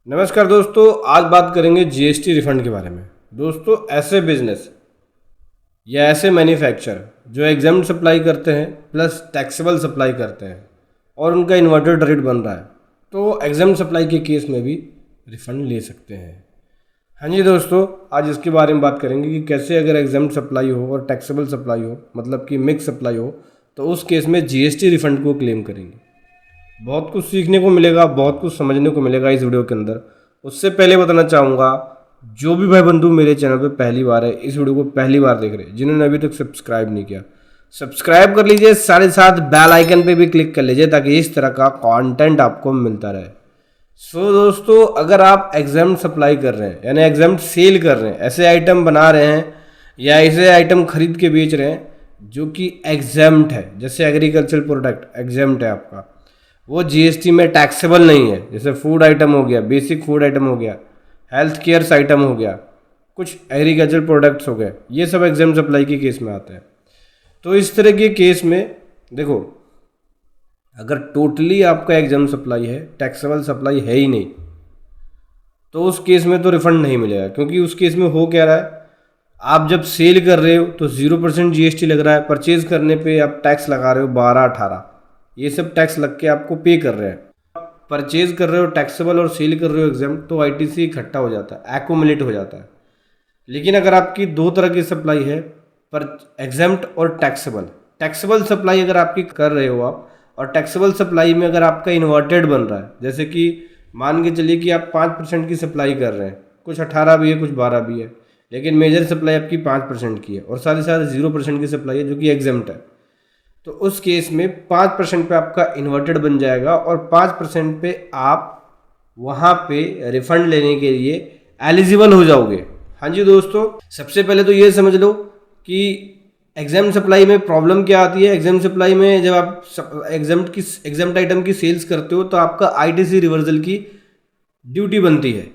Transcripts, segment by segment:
नमस्कार दोस्तों, आज बात करेंगे जीएसटी रिफंड के बारे में। दोस्तों, ऐसे बिजनेस या ऐसे मैन्युफैक्चर जो एग्जाम सप्लाई करते हैं प्लस टैक्सेबल सप्लाई करते हैं और उनका इन्वर्टेड रेट बन रहा है, तो एग्जाम सप्लाई के केस में भी रिफंड ले सकते हैं। हाँ जी दोस्तों, आज इसके बारे में बात करेंगे कि कैसे अगर एग्जाम सप्लाई हो और टैक्सेबल सप्लाई हो, मतलब कि मिक्स सप्लाई हो, तो उस केस में जीएसटी रिफंड को क्लेम करेंगे। बहुत कुछ सीखने को मिलेगा, बहुत कुछ समझने को मिलेगा इस वीडियो के अंदर। उससे पहले बताना चाहूँगा, जो भी भाई बंधु मेरे चैनल पे पहली बार है, इस वीडियो को पहली बार देख रहे हैं, जिन्होंने अभी तक सब्सक्राइब नहीं किया, सब्सक्राइब कर लीजिए, साथ ही साथ बेल आइकन पे भी क्लिक कर लीजिए ताकि इस तरह का कंटेंट आपको मिलता रहे। सो दोस्तों, अगर आप एग्जाम सप्लाई कर रहे हैं यानी एग्जाम सेल कर रहे हैं, ऐसे आइटम बना रहे हैं या ऐसे आइटम खरीद के बेच रहे हैं जो कि एग्जाम्ड है, जैसे एग्रीकल्चर प्रोडक्ट एग्जाम्ड है आपका, वो जीएसटी में टैक्सेबल नहीं है। जैसे फूड आइटम हो गया, बेसिक फूड आइटम हो गया, हेल्थ केयर्स आइटम हो गया, कुछ एग्रीकल्चर प्रोडक्ट्स हो गए, ये सब एग्जाम सप्लाई के केस में आते हैं। तो इस तरह के केस में देखो, अगर टोटली आपका एग्जाम सप्लाई है, टैक्सेबल सप्लाई है ही नहीं, तो उस केस में तो रिफंड नहीं मिलेगा। क्योंकि उस केस में हो क्या रहा है, आप जब सेल कर रहे हो तो 0% जीएसटी लग रहा है, परचेज करने पे आप टैक्स लगा रहे हो 12-18, ये सब टैक्स लग के आपको पे कर रहे हैं। परचेज कर रहे हो टैक्सेबल और सेल कर रहे हो एग्जाम, तो आईटीसी इकट्ठा हो जाता है, एक्यूमुलेट हो जाता है। लेकिन अगर आपकी दो तरह की सप्लाई है, पर एग्जाम्ड और टैक्सेबल, टैक्सेबल सप्लाई अगर आपकी कर रहे हो आप, और टैक्सेबल सप्लाई में अगर आपका इन्वर्टेड बन रहा है, जैसे कि मान के चलिए कि आप 5% की सप्लाई कर रहे हैं, कुछ 18 भी है, कुछ 12 भी है, लेकिन मेजर सप्लाई आपकी 5% की है और साथ ही साथ 0% की सप्लाई है जो कि एग्जाम्ड है, तो उस केस में 5% पे आपका इन्वर्टेड बन जाएगा और 5% पे आप वहाँ पे रिफंड लेने के लिए एलिजिबल हो जाओगे। हाँ जी दोस्तों, सबसे पहले तो ये समझ लो कि एग्जाम सप्लाई में प्रॉब्लम क्या आती है। एग्जाम सप्लाई में जब आप एग्जाम्ड आइटम की सेल्स करते हो तो आपका आईटीसी रिवर्सल की ड्यूटी बनती है।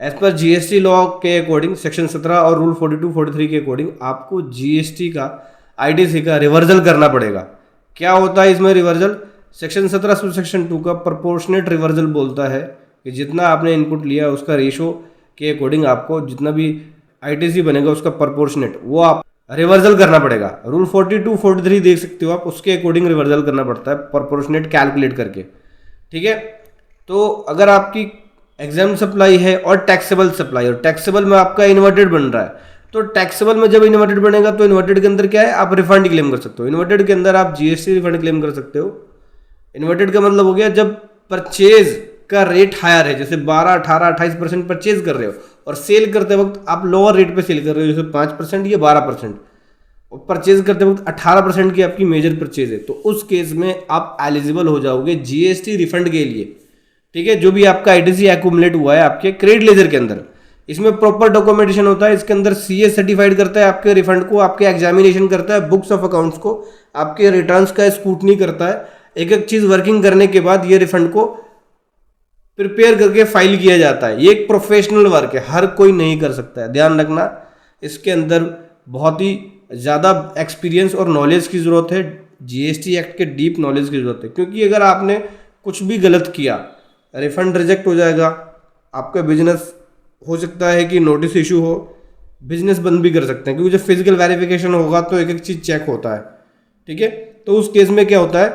एज पर जीएसटी लॉ के अकॉर्डिंग, सेक्शन 17 और रूल 42-43 के अकॉर्डिंग आपको जीएसटी का, आईटीसी का रिवर्सल करना पड़ेगा। क्या होता है इसमें रिवर्सल? सेक्शन 17 सेक्शन 2 का प्रोपोर्शनेट रिवर्सल बोलता है कि जितना आपने इनपुट लिया है उसका रेशो के अकॉर्डिंग आपको जितना भी आईटीसी बनेगा उसका प्रोपोर्शनेट वो आप रिवर्सल करना पड़ेगा। रूल 42-43 देख सकते हो आप, उसके अकॉर्डिंग रिवर्सल करना पड़ता है प्रोपोर्शनेट कैलकुलेट करके। ठीक है, तो अगर आपकी एग्जाम सप्लाई है और टैक्सेबल सप्लाई, और टैक्सेबल में आपका इन्वर्टेड बन रहा है, तो टैक्सेबल में जब इन्वर्टेड बनेगा तो इन्वर्टेड के अंदर क्या है, आप रिफंड क्लेम कर सकते हो। इन्वर्टेड के अंदर आप जीएसटी रिफंड क्लेम कर सकते हो। इन्वर्टेड का मतलब हो गया जब परचेज का रेट हायर है, जैसे 12, 18, 28% परचेज कर रहे हो और सेल करते वक्त आप लोअर रेट पे सेल कर रहे हो, जैसे 5% या 12%, और परचेज करते वक्त 18% की आपकी मेजर परचेज है, तो उस केस में आप एलिजिबल हो जाओगे जीएसटी रिफंड के लिए। ठीक है, जो भी आपका आईटीसी एक्यूमुलेट हुआ है आपके क्रेडिट लेजर के अंदर, इसमें प्रॉपर डॉक्यूमेंटेशन होता है। इसके अंदर सीए सर्टिफाइड करता है आपके रिफंड को, आपके एग्जामिनेशन करता है, बुक्स ऑफ अकाउंट्स को, आपके रिटर्न्स का स्क्रूटनी करता है। एक एक चीज वर्किंग करने के बाद ये रिफंड को प्रिपेयर करके फाइल किया जाता है। ये एक प्रोफेशनल वर्क है, हर कोई नहीं कर सकता है, ध्यान रखना। इसके अंदर बहुत ही ज़्यादा एक्सपीरियंस और नॉलेज की ज़रूरत है, जीएसटी एक्ट के डीप नॉलेज की ज़रूरत है। क्योंकि अगर आपने कुछ भी गलत किया, रिफंड रिजेक्ट हो जाएगा, आपका बिजनेस हो सकता है कि नोटिस इशू हो, बिजनेस बंद भी कर सकते हैं, क्योंकि जब फिजिकल वेरिफिकेशन होगा तो एक एक चीज़ चेक होता है। ठीक है, तो उस केस में क्या होता है,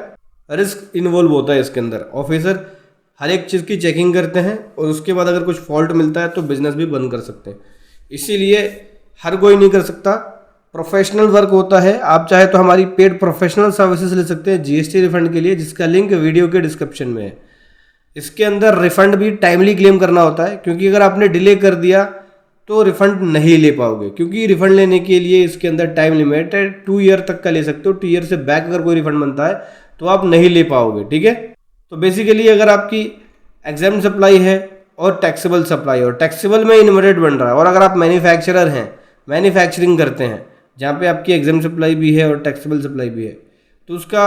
रिस्क इन्वॉल्व होता है। इसके अंदर ऑफिसर हर एक चीज़ की चेकिंग करते हैं और उसके बाद अगर कुछ फॉल्ट मिलता है तो बिजनेस भी बंद कर सकते हैं। इसीलिए हर कोई नहीं कर सकता, प्रोफेशनल वर्क होता है। आप चाहे तो हमारी पेड प्रोफेशनल सर्विसेज ले सकते हैं जीएसटी रिफंड के लिए, जिसका लिंक वीडियो के डिस्क्रिप्शन में है। इसके अंदर रिफंड भी टाइमली क्लेम करना होता है, क्योंकि अगर आपने डिले कर दिया तो रिफंड नहीं ले पाओगे, क्योंकि रिफंड लेने के लिए इसके अंदर टाइम लिमिट है, 2 ईयर तक का ले सकते हो। 2 ईयर से बैक अगर कोई रिफंड बनता है तो आप नहीं ले पाओगे। ठीक है, तो बेसिकली अगर आपकी एग्जाम सप्लाई है और टैक्सेबल सप्लाई, और टैक्सेबल में इन्वर्टेड बन रहा है, और अगर आप मैन्युफैक्चरर हैं, मैन्युफैक्चरिंग करते हैं जहाँ पे आपकी एग्जाम सप्लाई भी है और टैक्सेबल सप्लाई भी है, तो उसका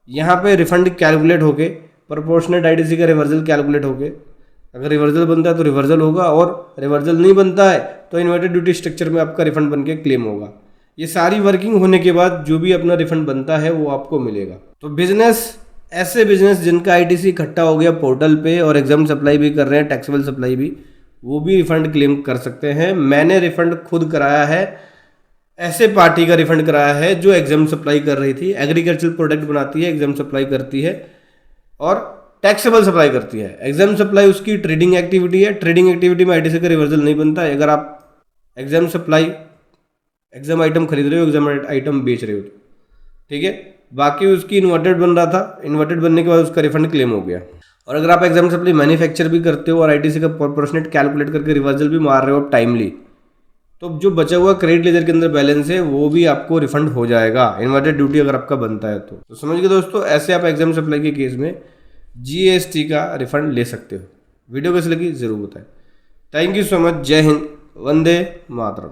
यहाँ पे रिफंड कैलकुलेट होके प्रोपोर्शनेट आईटीसी का रिवर्सल कैलकुलेट होके, अगर रिवर्सल बनता है तो रिवर्सल होगा, और रिवर्सल नहीं बनता है तो इन्वर्टेड ड्यूटी स्ट्रक्चर में आपका रिफंड बन के क्लेम होगा। ये सारी वर्किंग होने के बाद जो भी अपना रिफंड बनता है वो आपको मिलेगा। तो बिजनेस ऐसे बिजनेस जिनका आईटीसी इकट्ठा हो गया पोर्टल पे और एग्जाम सप्लाई भी कर रहे हैं, टैक्सेबल सप्लाई भी, वो भी रिफंड क्लेम कर सकते हैं। मैंने रिफंड खुद कराया है, ऐसे पार्टी का रिफंड कराया है जो एग्जाम सप्लाई कर रही थी, एग्रीकल्चरल प्रोडक्ट बनाती है, एग्जाम सप्लाई करती है और टैक्सेबल सप्लाई करती है। एग्जाम सप्लाई उसकी ट्रेडिंग एक्टिविटी है, ट्रेडिंग एक्टिविटी में आईटीसी का रिवर्सल नहीं बनता है। अगर आप एग्जाम सप्लाई एग्जाम आइटम खरीद रहे हो, एग्जाम आइटम बेच रहे हो तो ठीक है। बाकी उसकी इन्वर्टेड बन रहा था, इन्वर्टेड बनने के बाद उसका रिफंड क्लेम हो गया। और अगर आप एग्जाम सप्लाई मैन्युफैक्चर भी करते हो और आईटीसी का प्रोपोर्शनेट कैलकुलेट करके रिवर्सल भी मार रहे हो टाइमली, तो जो बचा हुआ क्रेडिट लेजर के अंदर बैलेंस है वो भी आपको रिफंड हो जाएगा, इन्वर्टेड ड्यूटी अगर आपका बनता है तो समझ गए दोस्तों। ऐसे आप एग्जाम सप्लाई के केस में जीएसटी का रिफंड ले सकते हो। वीडियो कैसी लगी जरूर बताएं। Thank you so much. जय हिंद, वंदे मातरम।